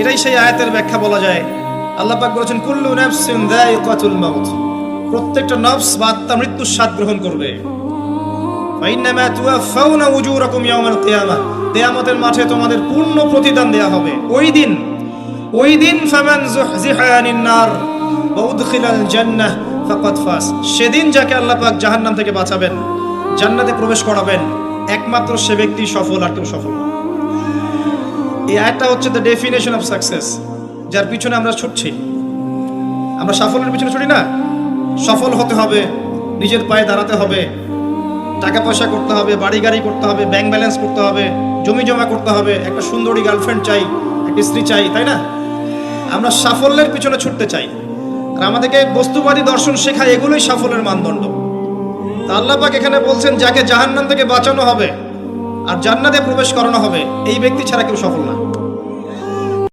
এটাই সেই আয়াতের ব্যাখ্যা বলা যায়। আল্লাহ পাক বলেছেন কুল্লু নাফসিন যায়িকাতুল মাউত, প্রত্যেকটা নফস বা আত্মা মৃত্যুর স্বাদ গ্রহণ করবে। ফাইন্নামা তুওয়াফাউনা উজুরাকুম ইয়াওমাল কিয়ামাহ, কিয়ামতের মাঠে তোমাদের পূর্ণ প্রতিদান দেয়া হবে। ওই দিন ফামান যুহজিহা আনিন নার ওয়া উদখিলাল জান্নাহ ফাকাদ ফাজ, সেদিন যাকে আল্লাহ পাক জাহান্নাম থেকে বাঁচাবেন, জান্নাতে প্রবেশ করাবেন, একমাত্র সে ব্যক্তি সফল, আর কেউ সফল না। এই আয়াতটা হচ্ছে দ্য ডেফিনেশন অফ সাকসেস, যার পিছনে আমরা ছুটছি। আমরা সাফল্যের পিছনে ছুটি না। সফল হতে হবে, নিজের পায়ে দাঁড়াতে হবে, টাকা পয়সা করতে হবে, বাড়ি গাড়ি করতে হবে, ব্যাংক ব্যালেন্স করতে হবে, জমি জমা করতে হবে, একটা সুন্দরী গার্লফ্রেন্ড চাই, একটা স্ত্রী চাই, তাই না? আমরা সাফল্যের পিছনে ছুটতে চাই, আর আমাদেরকে বস্তুবাদী দর্শন শেখায় এগুলোই সাফল্যের মানদণ্ড। তা আল্লাহ পাক এখানে বলছেন যাকে জাহান্নাম থেকে বাঁচানো হবে আর জান্নাতে প্রবেশ করানো হবে, এই ব্যক্তি ছাড়া কেউ সফল না।